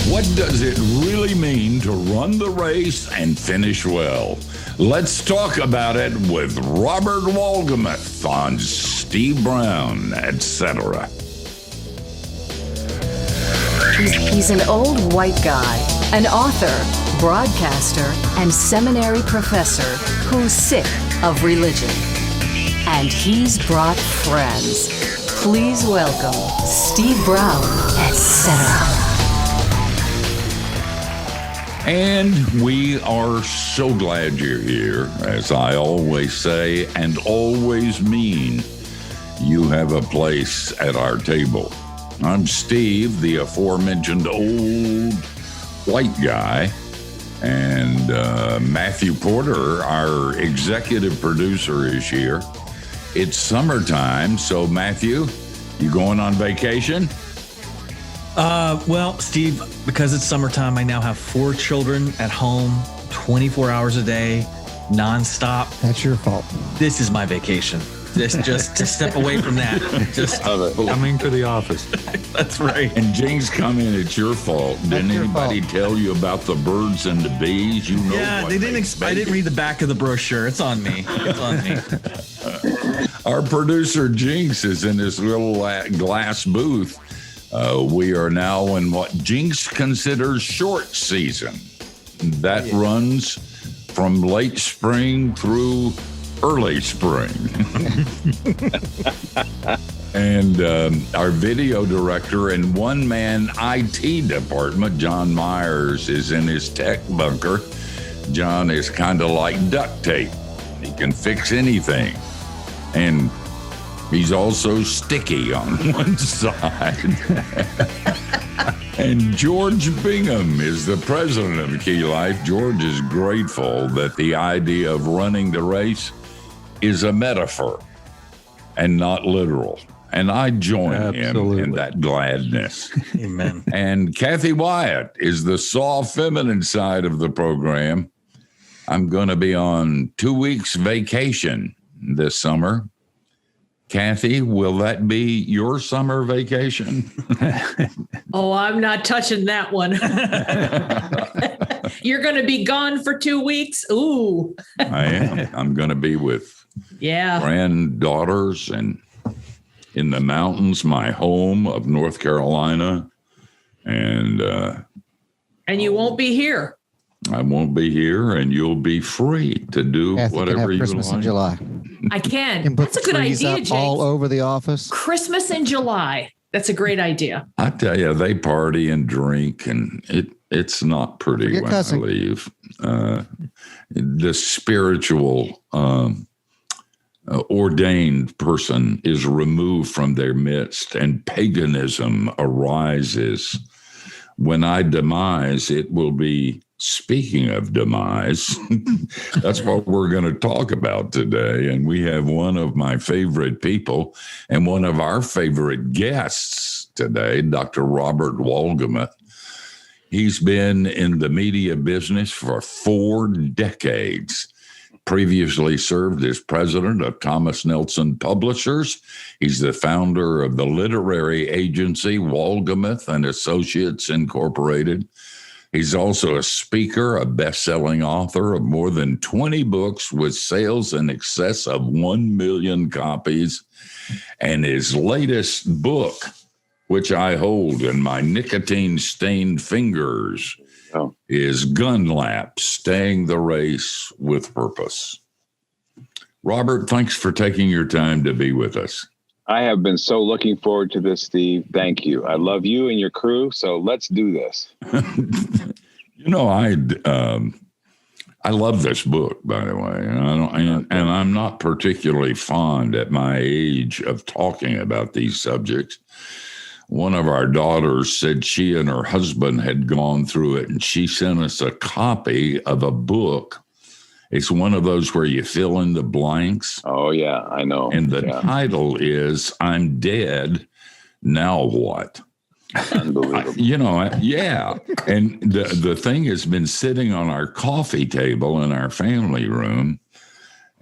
What does it really mean to run the race and finish well? Let's talk about it with Robert Wolgemuth on Steve Brown, etc. He's an old white guy, an author, broadcaster, and seminary professor who's sick of religion. And he's brought friends. Please welcome Steve Brown, etc. And we are so glad you're here. As I always say and always mean, you have a place at our table. I'm Steve, the aforementioned old white guy, and Matthew Porter, our executive producer, is here. It's summertime, so Matthew, you going on vacation? Well, Steve, because it's summertime, I now have 4 children at home, 24 hours a day, nonstop. That's your fault. This is my vacation. Just to step away from that. Just coming to the office. That's right. And Jinx, coming, it's your fault. Didn't your anybody tell you about the birds and the bees? You know. Yeah, what they didn't. I didn't read the back of the brochure. It's on me. It's on me. Our producer Jinx is in this little glass booth. We are now in what Jinx considers short season. That runs from late spring through early spring. And our video director and one-man IT department, John Myers, is in his tech bunker. John is kind of like duct tape. He can fix anything. And he's also sticky on one side. And George Bingham is the president of Key Life. George is grateful that the idea of running the race is a metaphor and not literal. And I join him in that gladness. Amen. And Kathy Wyatt is the soft feminine side of the program. I'm going to be on 2 weeks vacation this summer. Kathy, will that be your summer vacation? Oh, I'm not touching that one. You're going to be gone for 2 weeks? Ooh. I am. I'm going to be with granddaughters and in the mountains, my home of North Carolina. And you won't be here. I won't be here, and you'll be free to do Kathy whatever you Christmas like. in July. I can. And put That's a good trees idea, up James. all over the office. Christmas in July. That's a great idea. I tell you, they party and drink, and it's not pretty Forget when cussing. I leave. The spiritual ordained person is removed from their midst, and paganism arises. When I demise, it will be, speaking of demise, that's what we're going to talk about today. And we have one of my favorite people and one of our favorite guests today, Dr. Robert Wolgemuth. He's been in the media business for 4 decades. Previously served as president of Thomas Nelson Publishers. He's the founder of the literary agency Wolgemuth and Associates Incorporated. He's also a speaker, a best-selling author of more than 20 books with sales in excess of 1 million copies. And his latest book, which I hold in my nicotine-stained fingers, is Gun Lap, Staying the Race with Purpose. Robert, thanks for taking your time to be with us. I have been so looking forward to this, Steve. Thank you. I love you and your crew, so let's do this. You know, I love this book, by the way, and I'm not particularly fond at my age of talking about these subjects. One of our daughters said she and her husband had gone through it, and she sent us a copy of a book. It's one of those where you fill in the blanks. Oh, yeah, I know. And the title is I'm Dead, Now What? Unbelievable. Yeah. And the thing has been sitting on our coffee table in our family room.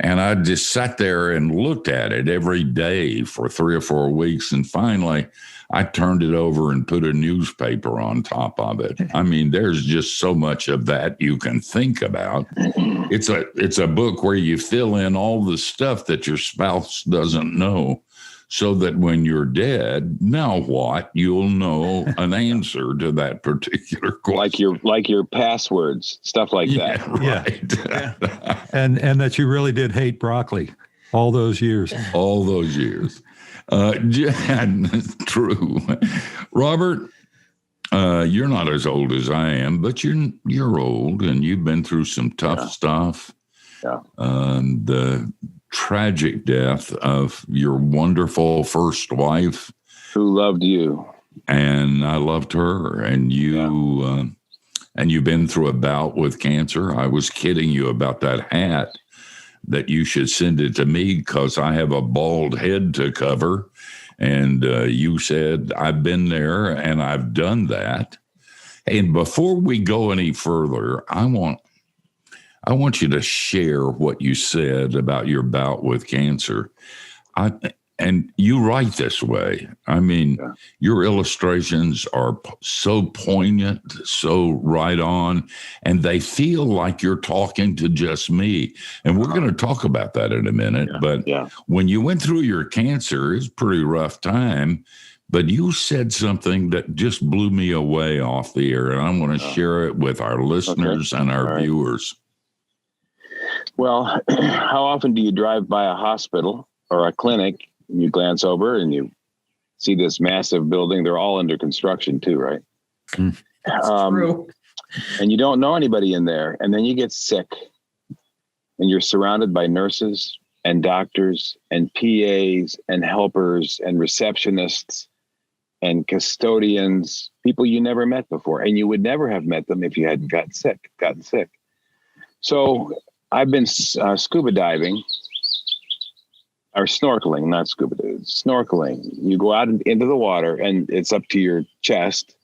And I just sat there and looked at it every day for 3 or 4 weeks. And finally, I turned it over and put a newspaper on top of it. I mean, there's just so much of that you can think about. It's a book where you fill in all the stuff that your spouse doesn't know, so that when you're dead, now what? You'll know an answer to that particular question. Like your passwords, stuff like that. Right. Yeah. And that you really did hate broccoli all those years. All those years. True. Robert, you're not as old as I am, but you're old, and you've been through some tough stuff. Yeah. The tragic death of your wonderful first wife, who loved you, and I loved her, and you and you've been through a bout with cancer. I was kidding you about that hat, that you should send it to me because I have a bald head to cover, and you said I've been there and I've done that. And before we go any further, I want you to share what you said about your bout with cancer. And you write this way. I mean, your illustrations are so poignant, so right on, and they feel like you're talking to just me. And we're going to talk about that in a minute. But when you went through your cancer, it's a pretty rough time. But you said something that just blew me away off the air, and I want to share it with our listeners and our viewers. Well, how often do you drive by a hospital or a clinic and you glance over and you see this massive building? They're all under construction too, right? That's true. And you don't know anybody in there. And then you get sick and you're surrounded by nurses and doctors and PAs and helpers and receptionists and custodians, people you never met before. And you would never have met them if you hadn't gotten sick. So I've been scuba diving, or snorkeling, not scuba diving, snorkeling. You go out into the water and it's up to your chest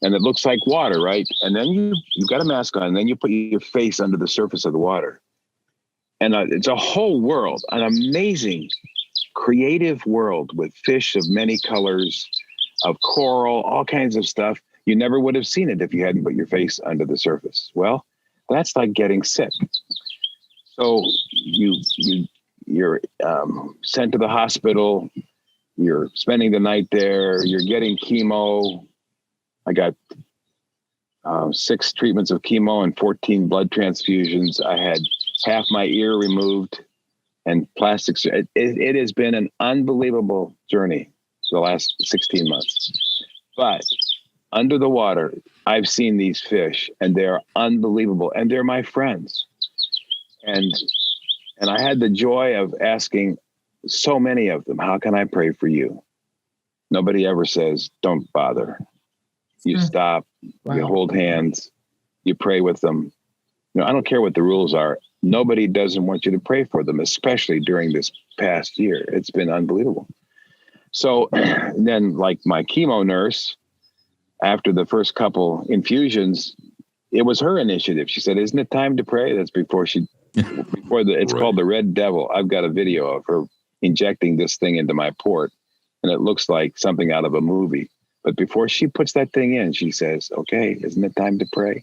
and it looks like water, right? And then you've got a mask on, and then you put your face under the surface of the water. And it's a whole world, an amazing, creative world with fish of many colors, of coral, all kinds of stuff. You never would have seen it if you hadn't put your face under the surface. Well, that's like getting sick. So you're sent to the hospital. You're spending the night there. You're getting chemo. I got 6 treatments of chemo and 14 blood transfusions. I had half my ear removed and plastics. It has been an unbelievable journey the last 16 months. But under the water, I've seen these fish, and they're unbelievable, and they're my friends. And I had the joy of asking so many of them, how can I pray for you? Nobody ever says, don't bother. You stop, you hold hands, you pray with them. I don't care what the rules are. Nobody doesn't want you to pray for them, especially during this past year. It's been unbelievable. So then, like my chemo nurse, after the first couple infusions, it was her initiative. She said, isn't it time to pray? That's it's called the Red Devil. I've got a video of her injecting this thing into my port, and it looks like something out of a movie. But before she puts that thing in, she says, okay, isn't it time to pray?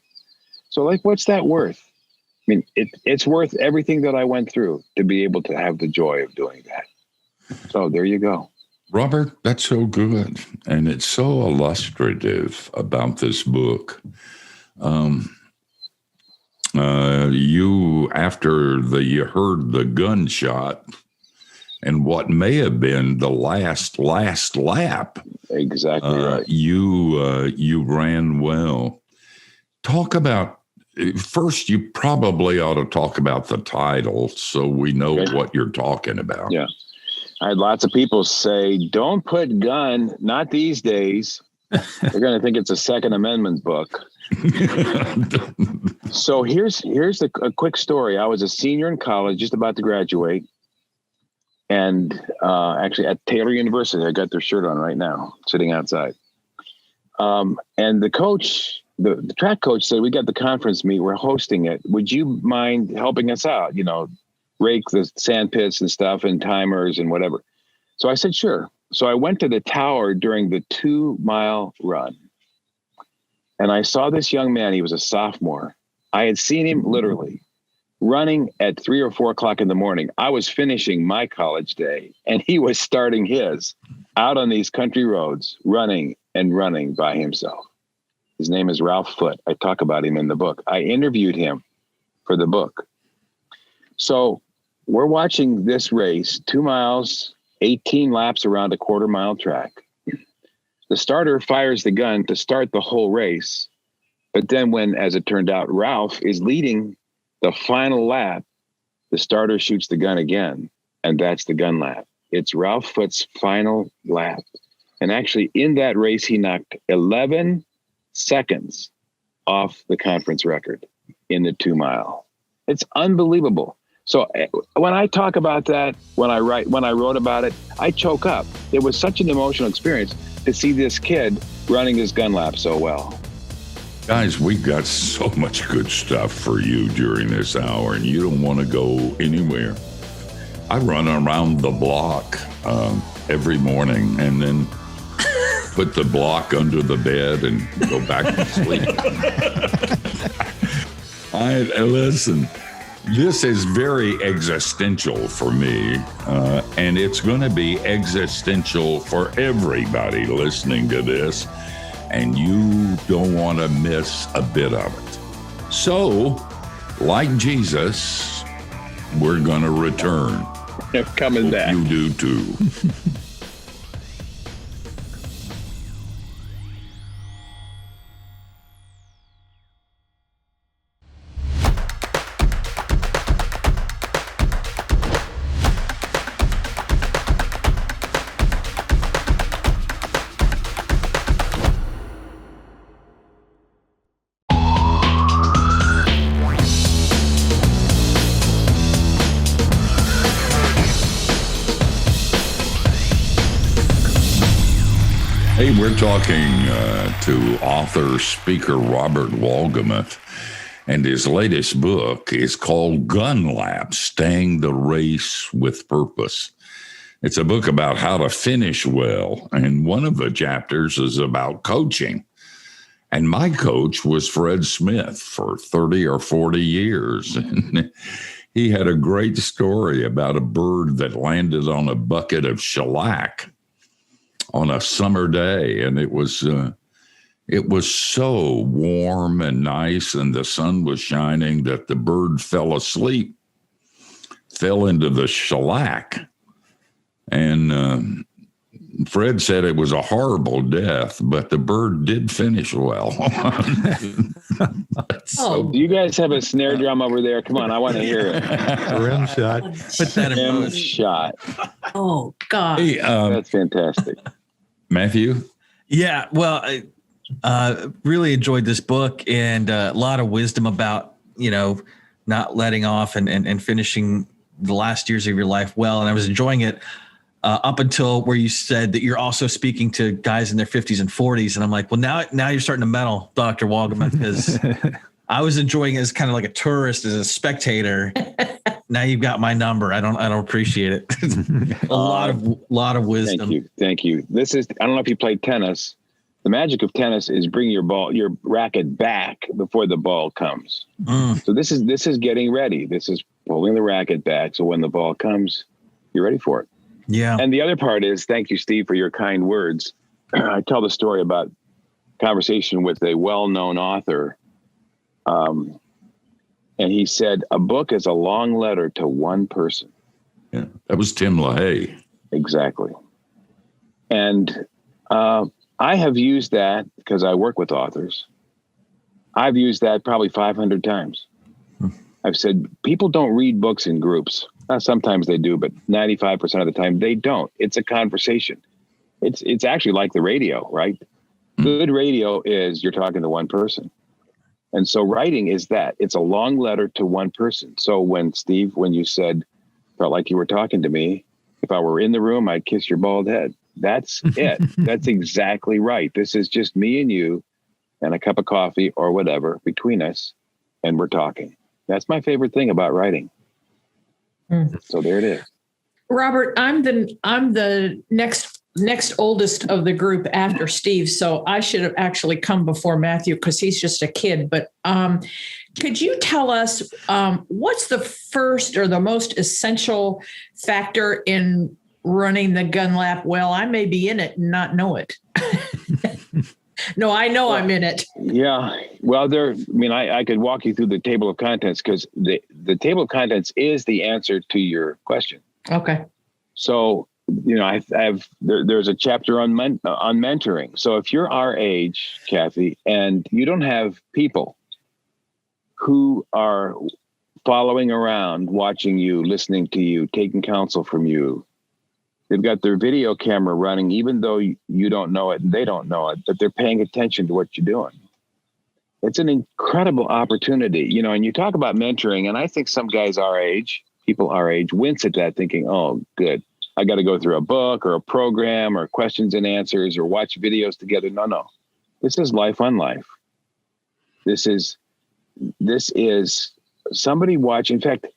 So like, what's that worth? I mean, it's worth everything that I went through to be able to have the joy of doing that. So there you go. Robert, that's so good. And it's so illustrative about this book. You heard the gunshot and what may have been the last lap. Exactly right. You ran well. Talk about, first, you probably ought to talk about the title so we know what you're talking about. Yeah. I had lots of people say, don't put gun, not these days. They're going to think it's a Second Amendment book. So here's a quick story. I was a senior in college, just about to graduate. And actually at Taylor University, I got their shirt on right now, sitting outside. And the coach, the track coach said, we got the conference meet, we're hosting it. Would you mind helping us out? Rake the sand pits and stuff and timers and whatever. So I said, sure. So I went to the tower during the 2-mile run. And I saw this young man, he was a sophomore. I had seen him literally running at 3 or 4 o'clock in the morning. I was finishing my college day and he was starting his out on these country roads, running by himself. His name is Ralph Foote. I talk about him in the book. I interviewed him for the book. So we're watching this race, 2 miles, 18 laps around a quarter-mile track. The starter fires the gun to start the whole race. But then when, as it turned out, Ralph is leading the final lap, the starter shoots the gun again, and that's the gun lap. It's Ralph Foote's final lap. And actually, in that race, he knocked 11 seconds off the conference record in the 2-mile. It's unbelievable. So when I talk about that, when I wrote about it, I choke up. It was such an emotional experience to see this kid running his gun lap so well. Guys, we've got so much good stuff for you during this hour, and you don't want to go anywhere. I run around the block every morning and then put the block under the bed and go back to sleep. Listen, this is very existential for me, and it's going to be existential for everybody listening to this, and you don't want to miss a bit of it. So, like Jesus, we're going to return. They're coming back. You do too. Hey, we're talking to author, speaker Robert Wolgemuth, and his latest book is called Gun Lap, Staying the Race with Purpose. It's a book about how to finish well, and one of the chapters is about coaching. And my coach was Fred Smith for 30 or 40 years. And he had a great story about a bird that landed on a bucket of shellac on a summer day, and it was so warm and nice, and the sun was shining that the bird fell asleep, fell into the shellac, and Fred said it was a horrible death, but the bird did finish well. Do you guys have a snare drum over there? Come on, I want to hear it. Rim shot. Put that in Rim motion. shot. Oh, God. Hey, That's fantastic. Matthew? Yeah, well, I really enjoyed this book, and a lot of wisdom about, not letting off and finishing the last years of your life well. And I was enjoying it up until where you said that you're also speaking to guys in their 50s and 40s. And I'm like, well, now you're starting to meddle, Dr. Wolgemuth, because I was enjoying it as kind of like a tourist, as a spectator. Now you've got my number. I don't appreciate it. a lot of wisdom. Thank you. This is, I don't know if you played tennis. The magic of tennis is bring your racket back before the ball comes. So this is getting ready. This is pulling the racket back. So when the ball comes, you're ready for it. Yeah. And the other part is, thank you, Steve, for your kind words. I tell the story about conversation with a well-known author. And he said, a book is a long letter to one person. Yeah, that was Tim LaHaye. Exactly. And I have used that because I work with authors. I've used that probably 500 times. I've said, people don't read books in groups. Sometimes they do, but 95% of the time they don't. It's a conversation. It's actually like the radio, right? Good radio is you're talking to one person. And so writing is that. It's a long letter to one person. So when you said, felt like you were talking to me, if I were in the room, I'd kiss your bald head. That's it. That's exactly right. This is just me and you and a cup of coffee or whatever between us, and we're talking. That's my favorite thing about writing. So there it is. Robert, I'm the next oldest of the group after Steve, so I should have actually come before Matthew because he's just a kid. But could you tell us what's the first or the most essential factor in running the gun lab well? I may be in it and not know it. No, I know I'm in it. Yeah. Well, I could walk you through the table of contents because the table of contents is the answer to your question. Okay. So, there's a chapter on mentoring. So if you're our age, Kathy, and you don't have people who are following around, watching you, listening to you, taking counsel from you, they've got their video camera running, even though you don't know it and they don't know it, but they're paying attention to what you're doing. It's an incredible opportunity, and you talk about mentoring, and I think some guys people our age, wince at that thinking, oh, good, I got to go through a book or a program or questions and answers or watch videos together. No. This is life on life. This is somebody watching. In fact,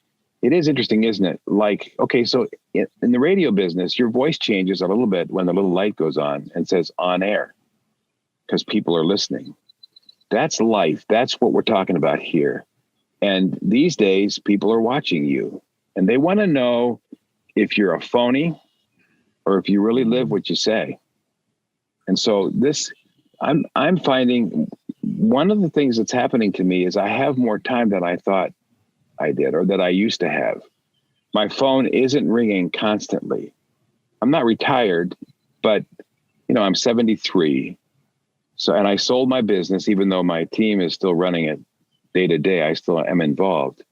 it is interesting, isn't it? Like, okay, so in the radio business, your voice changes a little bit when the little light goes on and says on air because people are listening. That's life. That's what we're talking about here. And these days, people are watching you and they want to know if you're a phony or if you really live what you say. And so I'm finding one of the things that's happening to me is I have more time than I thought I did or that I used to have. My phone isn't ringing constantly. I'm not retired, but I'm 73. So, and I sold my business, even though my team is still running it day to day, I still am involved,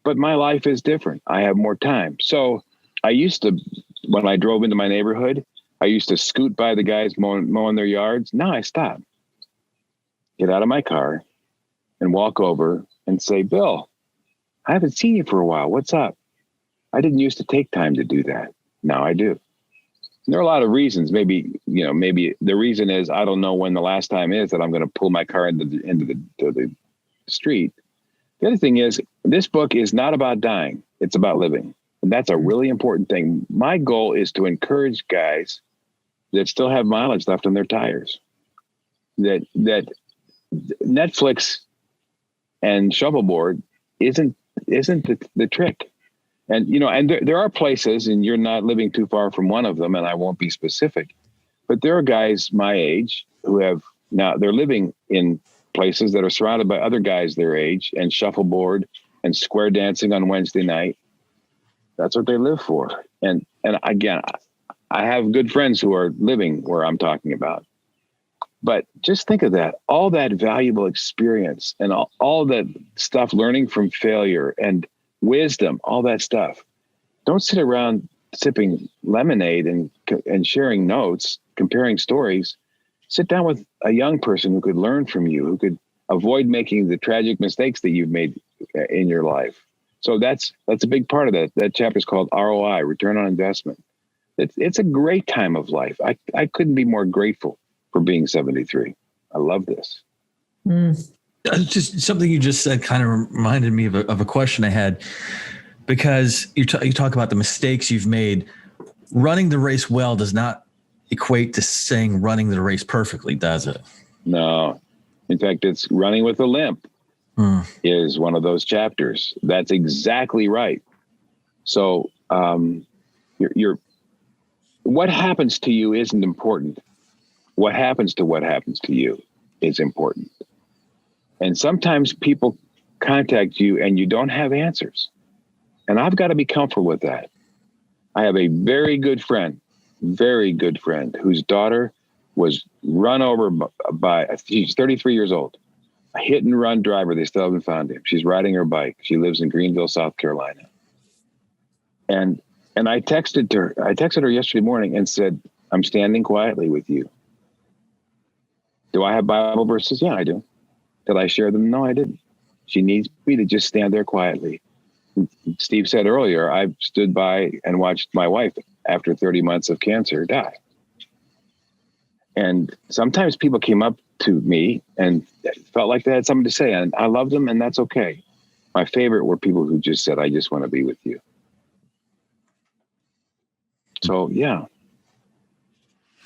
but my life is different. I have more time. So I used to, when I drove into my neighborhood, I used to scoot by the guys mowing their yards. Now I stop, get out of my car and walk over and say, Bill, I haven't seen you for a while. What's up? I didn't used to take time to do that. Now I do. And there are a lot of reasons. Maybe the reason is I don't know when the last time is that I'm going to pull my car into the street. The other thing is this book is not about dying. It's about living. And that's a really important thing. My goal is to encourage guys that still have mileage left on their tires. That Netflix and shuffleboard isn't the trick. And, and there are places, and you're not living too far from one of them, and I won't be specific, but there are guys my age who they're living in places that are surrounded by other guys their age and shuffleboard and square dancing on Wednesday night. That's what they live for. And again, I have good friends who are living where I'm talking about. But just think of that, all that valuable experience and all that stuff, learning from failure and wisdom, all that stuff. Don't sit around sipping lemonade and sharing notes, comparing stories. Sit down with a young person who could learn from you, who could avoid making the tragic mistakes that you've made in your life. So that's a big part of that. That chapter is called ROI, Return on Investment. It's a great time of life. I couldn't be more grateful for being 73. I love this. Just something you just said kind of reminded me of a question I had, because you talk about the mistakes you've made. Running the race well does not equate to saying running the race perfectly, does it? No. In fact, it's running with a limp is one of those chapters. That's exactly right. So what happens to you isn't important. What happens to you is important. And sometimes people contact you and you don't have answers. And I've got to be comfortable with that. I have a very good friend whose daughter was run over she's 33 years old, a hit and run driver. They still haven't found him. She's riding her bike. She lives in Greenville, South Carolina. And I texted her yesterday morning and said, I'm standing quietly with you. Do I have Bible verses? Yeah, I do. Did I share them? No, I didn't. She needs me to just stand there quietly. Steve said earlier, I stood by and watched my wife after 30 months of cancer die. And sometimes people came up to me and felt like they had something to say, and I loved them, and that's okay. My favorite were people who just said, I just want to be with you. So, yeah.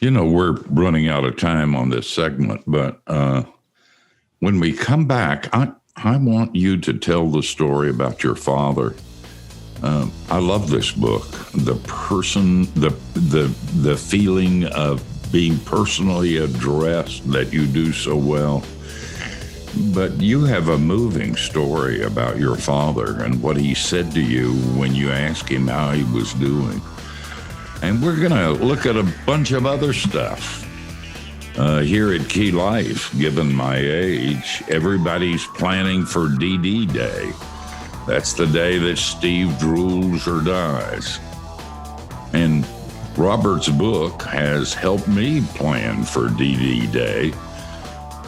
We're running out of time on this segment, but when we come back, I want you to tell the story about your father. I love this book. The person, the feeling of being personally addressed that you do so well. But you have a moving story about your father and what he said to you when you asked him how he was doing. And we're going to look at a bunch of other stuff. Here at Key Life, given my age, everybody's planning for DD Day. That's the day that Steve drools or dies. And Robert's book has helped me plan for DD Day.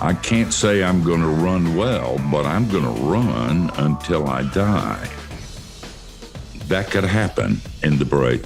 I can't say I'm going to run well, but I'm going to run until I die. That could happen in the break.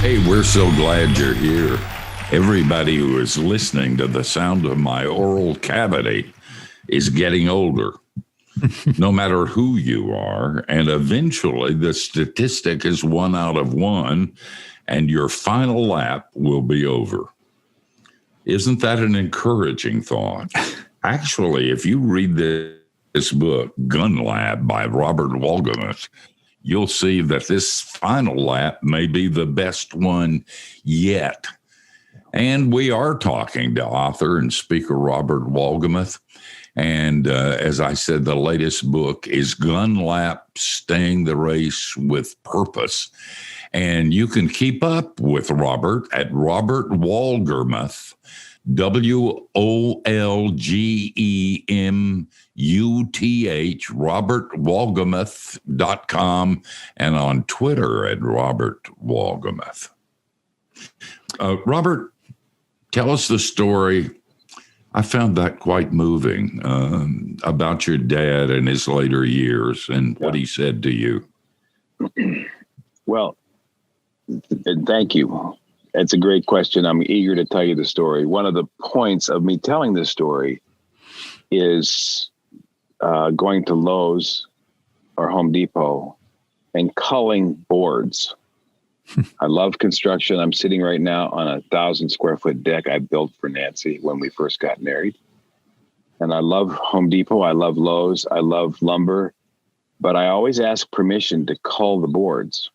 Hey, we're so glad you're here. Everybody who is listening to the sound of my oral cavity is getting older, no matter who you are. And eventually the statistic is 1 out of 1, and your final lap will be over. Isn't that an encouraging thought? Actually, if you read this book, Gun Lab by Robert Wolgemuth, you'll see that this final lap may be the best one yet. And we are talking to author and speaker Robert Wolgemuth. And as I said, the latest book is Gun Lap, Staying the Race with Purpose. And you can keep up with Robert at Robert Wolgemuth, WOLGEMUTH, robertwolgemuth.com, and on Twitter at Robert Wolgemuth. Robert, tell us the story. I found that quite moving, about your dad and his later years and what he said to you. Well, thank you. It's a great question. I'm eager to tell you the story. One of the points of me telling this story is going to Lowe's or Home Depot and culling boards. I love construction. I'm sitting right now on a 1,000-square-foot deck I built for Nancy when we first got married. And I love Home Depot. I love Lowe's. I love lumber. But I always ask permission to cull the boards.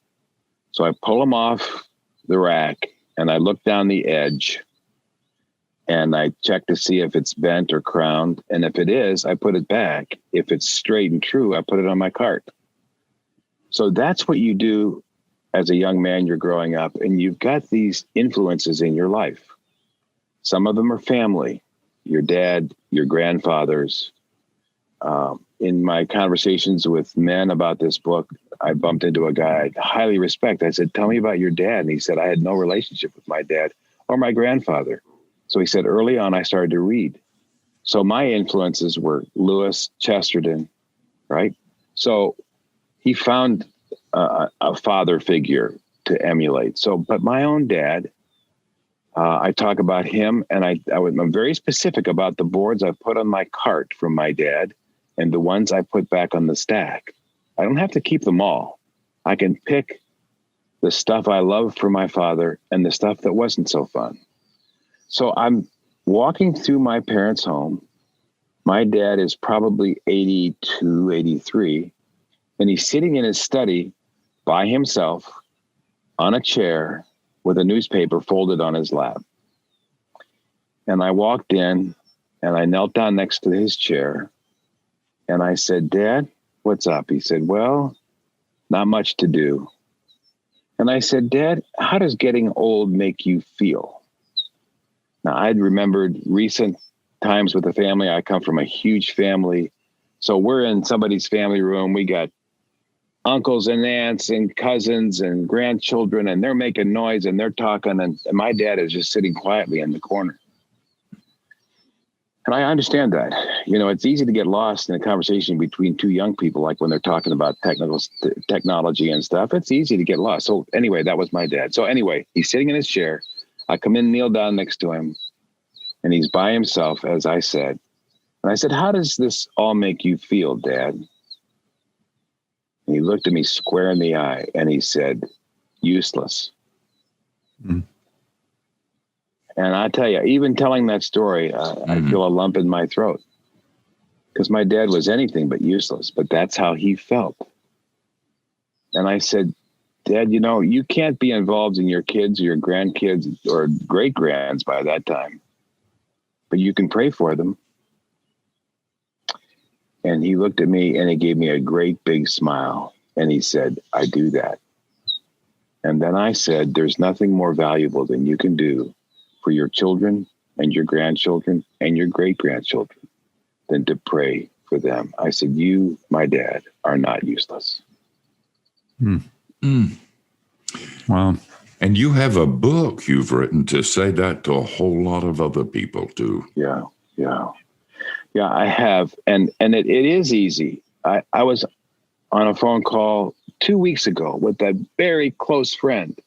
So I pull them off the rack and I look down the edge and I check to see if it's bent or crowned. And if it is, I put it back. If it's straight and true, I put it on my cart. So that's what you do as a young man. You're growing up and you've got these influences in your life. Some of them are family, your dad, your grandfathers. In my conversations with men about this book, I bumped into a guy I highly respect. I said, tell me about your dad. And he said, I had no relationship with my dad or my grandfather. So he said, early on, I started to read. So my influences were Lewis, Chesterton, right? So he found a father figure to emulate. So, but my own dad, I talk about him, and I'm very specific about the boards I put on my cart from my dad and the ones I put back on the stack. I don't have to keep them all. I can pick the stuff I love for my father and the stuff that wasn't so fun. So I'm walking through my parents' home. My dad is probably 82, 83, and he's sitting in his study by himself on a chair with a newspaper folded on his lap. And I walked in and I knelt down next to his chair and I said, Dad, what's up? He said, well, not much to do. And I said, Dad, how does getting old make you feel? Now, I'd remembered recent times with the family. I come from a huge family, So we're in somebody's family room. We got uncles and aunts and cousins and grandchildren, and they're making noise and they're talking. And my dad is just sitting quietly in the corner. And I understand that. It's easy to get lost in a conversation between two young people, like when they're talking about technology and stuff. It's easy to get lost. So anyway, that was my dad. So anyway, he's sitting in his chair. I come in, kneel down next to him, and he's by himself, as I said. And I said, "How does this all make you feel, Dad?" And he looked at me square in the eye and he said, "Useless." Mm. And I tell you, even telling that story, I feel a lump in my throat, because my dad was anything but useless, but that's how he felt. And I said, "Dad, you can't be involved in your kids or your grandkids or great-grands by that time, but you can pray for them." And he looked at me and he gave me a great big smile. And he said, "I do that." And then I said, "There's nothing more valuable than you can do for your children and your grandchildren and your great-grandchildren than to pray for them." I said, "You, my dad, are not useless." Mm. Mm. Wow. And you have a book you've written to say that to a whole lot of other people too. Yeah, I have. And it is easy. I was on a phone call 2 weeks ago with a very close friend.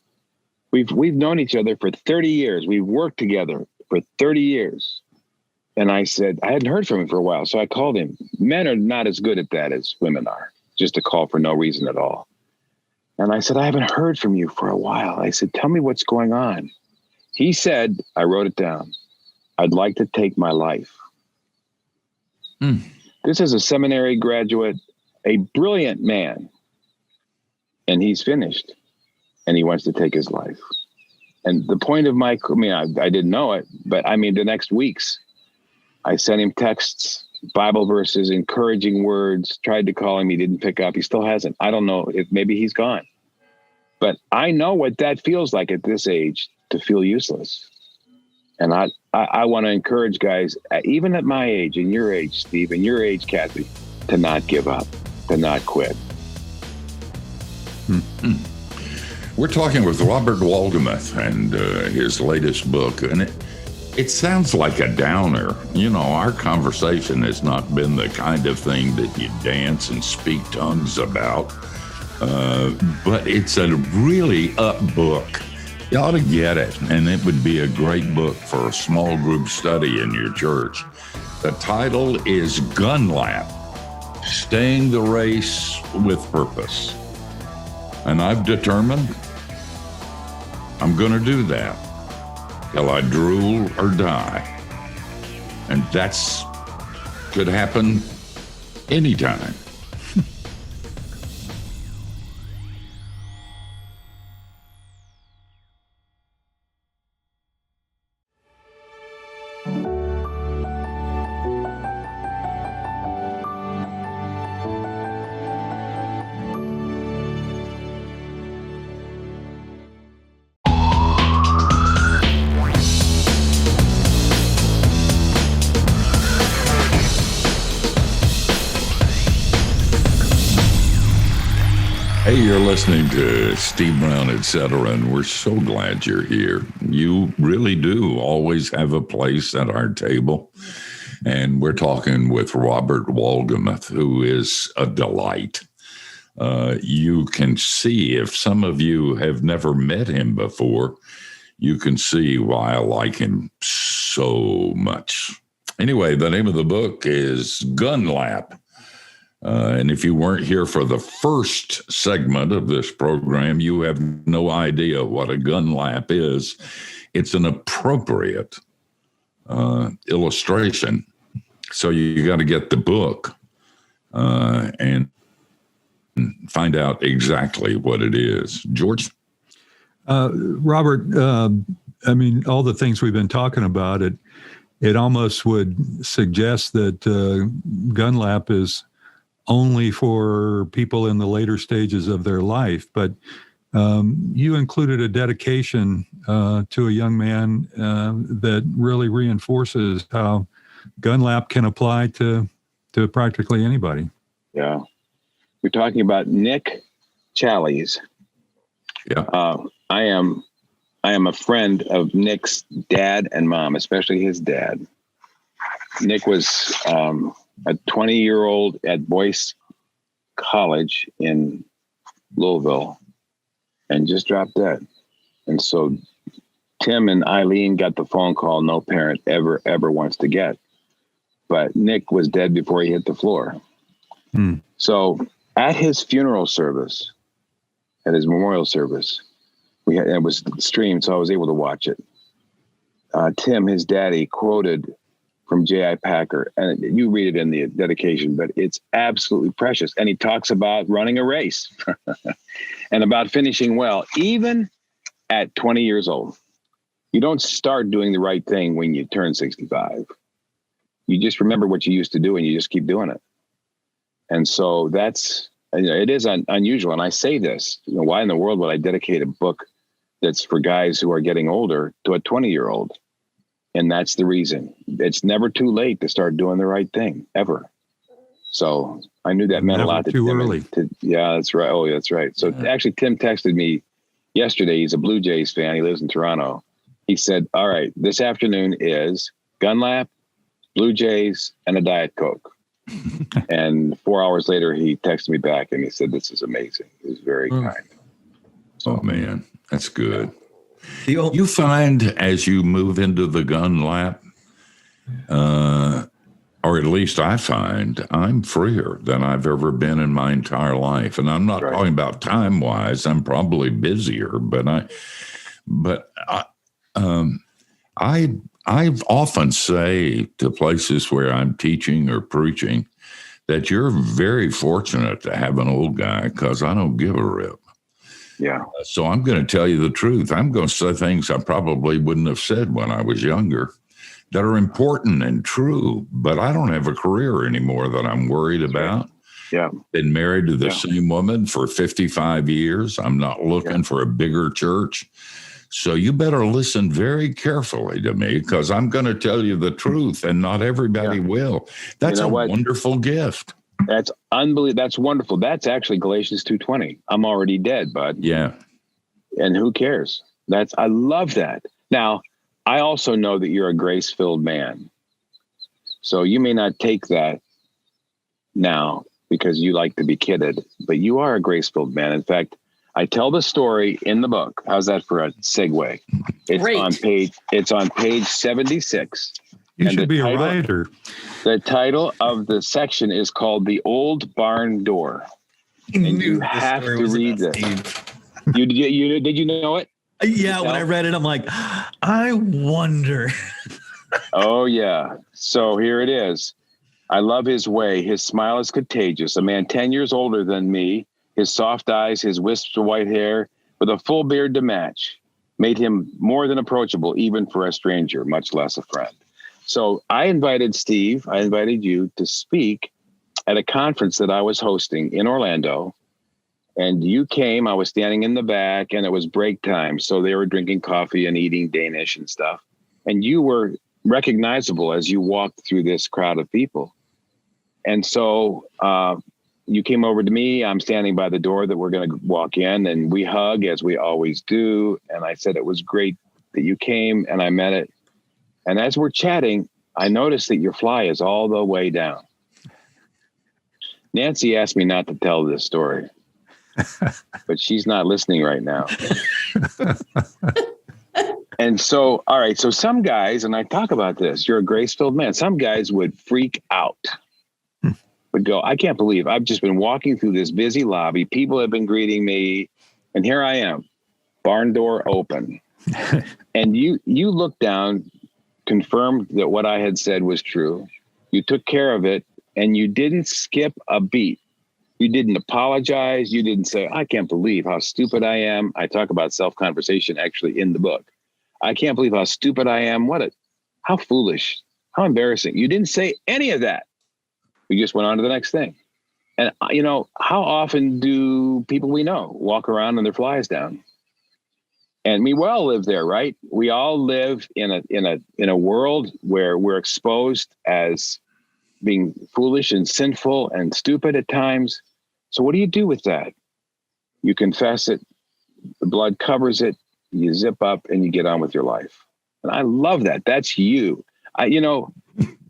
We've known each other for 30 years. We've worked together for 30 years. And I said, I hadn't heard from him for a while. So I called him. Men are not as good at that as women are, just to call for no reason at all. And I said, "I haven't heard from you for a while." I said, "Tell me what's going on." He said, I wrote it down, "I'd like to take my life." Mm. This is a seminary graduate, a brilliant man, and he's finished, and he wants to take his life. And the point of I didn't know it, but the next weeks, I sent him texts, Bible verses, encouraging words, tried to call him. He didn't pick up. He still hasn't. I don't know if maybe he's gone. But I know what that feels like at this age, to feel useless. And I want to encourage guys, even at my age, and your age, Steve, and your age, Kathy, to not give up, to not quit. Mm-hmm. We're talking with Robert Wolgemuth and his latest book, and it sounds like a downer. Our conversation has not been the kind of thing that you dance and speak tongues about, but it's a really up book. You ought to get it, and it would be a great book for a small group study in your church. The title is Gun Lap, Staying the Race with Purpose. And I've determined I'm going to do that till I drool or die. And that's could happen anytime. Hey, you're listening to Steve Brown, etc., and we're so glad you're here. You really do always have a place at our table, and we're talking with Robert Wolgemuth, who is a delight. You can see, if some of you have never met him before, you can see why I like him so much. Anyway, the name of the book is Gun Lap. And if you weren't here for the first segment of this program, you have no idea what a gun lap is. It's an appropriate illustration. So you got to get the book and find out exactly what it is. George? Robert, all the things we've been talking about, it almost would suggest that gun lap is only for people in the later stages of their life. But you included a dedication to a young man that really reinforces how gun lap can apply to to practically anybody. Yeah. We're talking about Nick Challies. Yeah. I am a friend of Nick's dad and mom, especially his dad. Nick was a 20-year-old at Boyce College in Louisville and just dropped dead. And so Tim and Eileen got the phone call no parent ever wants to get. But Nick was dead before he hit the floor. So at his funeral service, at his memorial service, it was streamed, so I was able to watch it. Tim, his daddy, quoted from J.I. Packer, and you read it in the dedication, but it's absolutely precious. And he talks about running a race and about finishing well, even at 20 years old. You don't start doing the right thing when you turn 65. You just remember what you used to do and you just keep doing it. And so it is unusual. And I say this, why in the world would I dedicate a book that's for guys who are getting older to a 20-year-old? And that's the reason. It's never too late to start doing the right thing, ever. So I knew that meant a lot to too Tim. early. Yeah, that's right. Oh, that's right. So actually, Tim texted me yesterday. He's a Blue Jays fan. He lives in Toronto. He said, all right, this afternoon is gun lap, Blue Jays, and a Diet Coke. And 4 hours later, he texted me back and he said, this is amazing. He was very kind. Oh, man, that's good. You find as you move into the gun lap, or at least I find, I'm freer than I've ever been in my entire life. And I'm not talking about time-wise. I'm probably busier, but I often say to places where I'm teaching or preaching that you're very fortunate to have an old guy because I don't give a rip. Yeah. So I'm going to tell you the truth. I'm going to say things I probably wouldn't have said when I was younger that are important and true, but I don't have a career anymore that I'm worried about. Yeah. Been married to the same woman for 55 years. I'm not looking for a bigger church. So you better listen very carefully to me because I'm going to tell you the truth and not everybody will. That's a wonderful gift. That's unbelievable. That's wonderful. That's actually Galatians 2:20. I'm already dead, bud. Yeah. And who cares? I love that. Now, I also know that you're a grace-filled man. So you may not take that now because you like to be kidded, but you are a grace-filled man. In fact, I tell the story in the book. How's that for a segue? It's on page 76. You should be a writer. The title of the section is called The Old Barn Door. And you have to read this. Did you know it? Yeah, when I read it, I'm like, I wonder. Oh, yeah. So here it is. I love his way. His smile is contagious. A man 10 years older than me, his soft eyes, his wisps of white hair, with a full beard to match, made him more than approachable, even for a stranger, much less a friend. So I invited you to speak at a conference that I was hosting in Orlando. And you came, I was standing in the back and it was break time. So they were drinking coffee and eating Danish and stuff. And you were recognizable as you walked through this crowd of people. And so you came over to me. I'm standing by the door that we're going to walk in and we hug as we always do. And I said, it was great that you came and I met it. And as we're chatting, I noticed that your fly is all the way down. Nancy asked me not to tell this story, but she's not listening right now. And so, all right, so some guys, and I talk about this, you're a grace-filled man. Some guys would freak out, would go, I can't believe I've just been walking through this busy lobby. People have been greeting me, and here I am, barn door open. And you looked down, confirmed that what I had said was true. You took care of it and you didn't skip a beat. You didn't apologize. You didn't say, I can't believe how stupid I am. I talk about self-conversation actually in the book. I can't believe how stupid I am. How foolish, how embarrassing. You didn't say any of that. We just went on to the next thing. And how often do people we know walk around and their flies down? And we all live there, right? We all live in a world where we're exposed as being foolish and sinful and stupid at times. So what do you do with that? You confess it, the blood covers it, you zip up and you get on with your life. And I love that. That's you.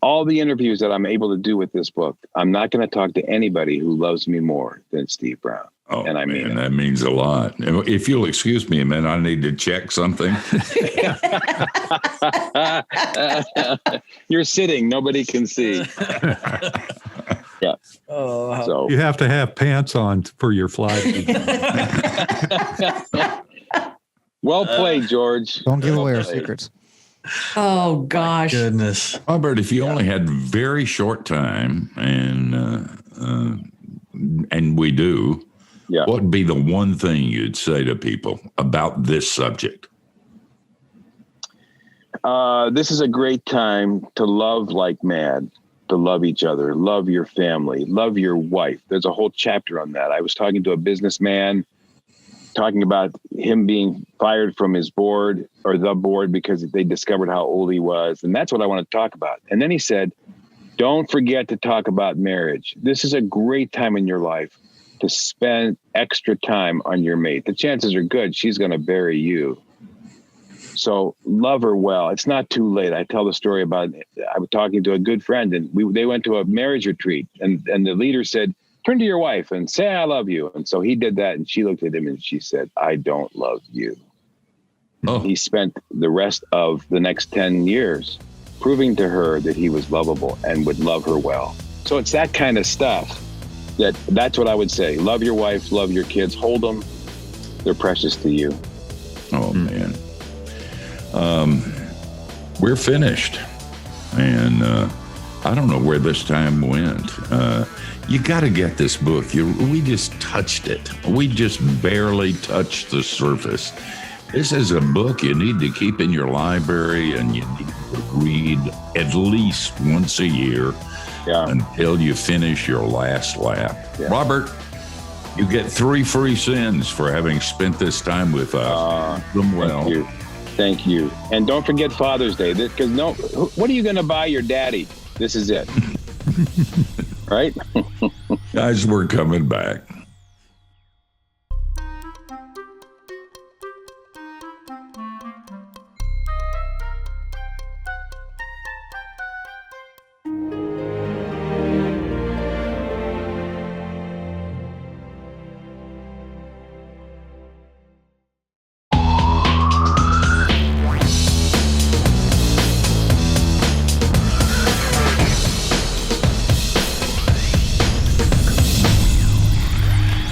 All the interviews that I'm able to do with this book, I'm not going to talk to anybody who loves me more than Steve Brown. Oh, and I mean, that means a lot. If you'll excuse me a minute, I need to check something. You're sitting, nobody can see. Yeah. So you have to have pants on for your flight. Well played, George. Don't give away our secrets. Oh gosh. Goodness. Robert, if you only had very short time, and we do, what would be the one thing you'd say to people about this subject? This is a great time to love like mad, to love each other, love your family, love your wife. There's a whole chapter on that. I was talking to a businessman talking about him being fired from his board or the board because they discovered how old he was. And that's what I want to talk about. And then he said, don't forget to talk about marriage. This is a great time in your life to spend extra time on your mate. The chances are good she's going to bury you. So love her well. It's not too late. I tell the story about, I was talking to a good friend and they went to a marriage retreat and the leader said, turn to your wife and say, I love you. And so he did that. And she looked at him and she said, I don't love you. Oh. He spent the rest of the next 10 years proving to her that he was lovable and would love her well. So it's that kind of stuff that's what I would say. Love your wife, love your kids, hold them. They're precious to you. Oh, man. We're finished. And I don't know where this time went. You got to get this book. We just touched it. We just barely touched the surface. This is a book you need to keep in your library and you need to read at least once a year until you finish your last lap. Yeah. Robert, you get 3 free sins for having spent this time with us. Thank you. And don't forget Father's Day, because what are you going to buy your daddy? This is it. Right? Guys, we're coming back.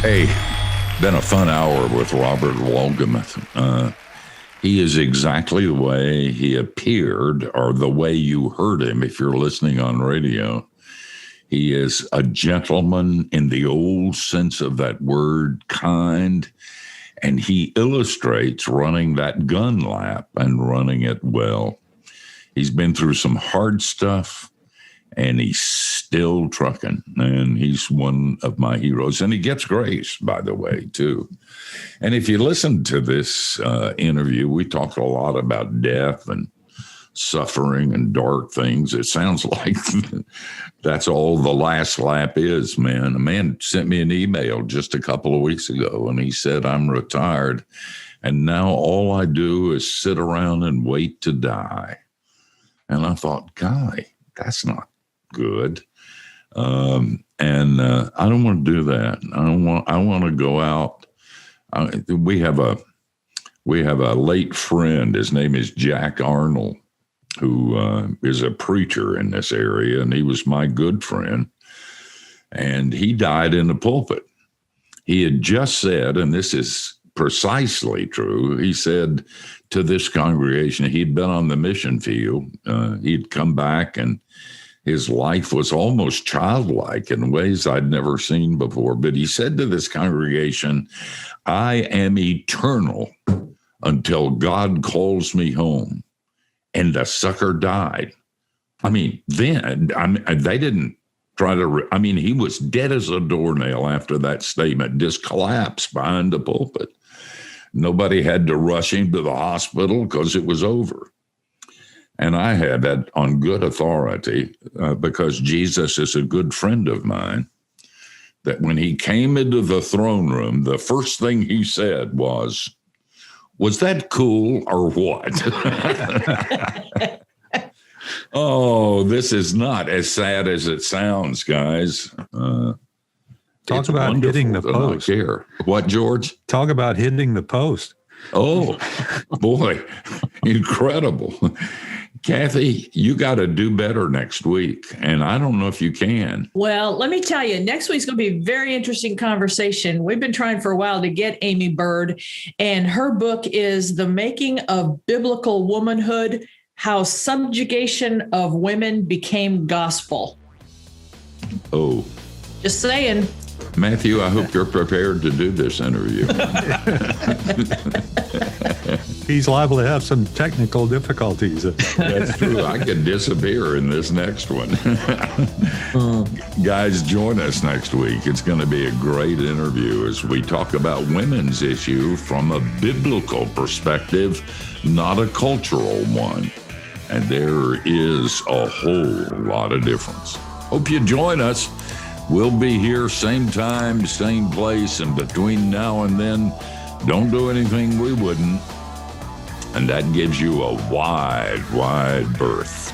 Hey, been a fun hour with Robert Wolgemuth. He is exactly the way he appeared or the way you heard him if you're listening on radio. He is a gentleman in the old sense of that word, kind, and he illustrates running that gun lap and running it well. He's been through some hard stuff, and he's still trucking, and he's one of my heroes. And he gets grace, by the way, too. And if you listen to this interview, we talked a lot about death and suffering and dark things. It sounds like that's all the last lap is, man. A man sent me an email just a couple of weeks ago, and he said, I'm retired, and now all I do is sit around and wait to die. And I thought, guy, that's not good. And I don't want to do that. I want to go out. We have a late friend. His name is Jack Arnold, who is a preacher in this area, and he was my good friend. And he died in the pulpit. He had just said, and this is precisely true, he said to this congregation, he'd been on the mission field. He'd come back, and his life was almost childlike in ways I'd never seen before. But he said to this congregation, I am eternal until God calls me home. And the sucker died. I mean, they didn't try to, he was dead as a doornail after that statement, just collapsed behind the pulpit. Nobody had to rush him to the hospital because it was over. And I had that on good authority because Jesus is a good friend of mine, that when he came into the throne room, the first thing he said was that cool or what? Oh, this is not as sad as it sounds, guys. Talk about hitting the post. Here. What, George? Talk about hitting the post. Oh, boy, incredible. Kathy, you got to do better next week. And I don't know if you can. Well, let me tell you, next week's going to be a very interesting conversation. We've been trying for a while to get Amy Bird, and her book is The Making of Biblical Womanhood: How Subjugation of Women Became Gospel. Oh. Just saying. Matthew, I hope you're prepared to do this interview. He's liable to have some technical difficulties. That's true. I could disappear in this next one. Guys, join us next week. It's going to be a great interview as we talk about women's issue from a biblical perspective, not a cultural one. And there is a whole lot of difference. Hope you join us. We'll be here same time, same place, and between now and then, don't do anything we wouldn't. And that gives you a wide, wide berth.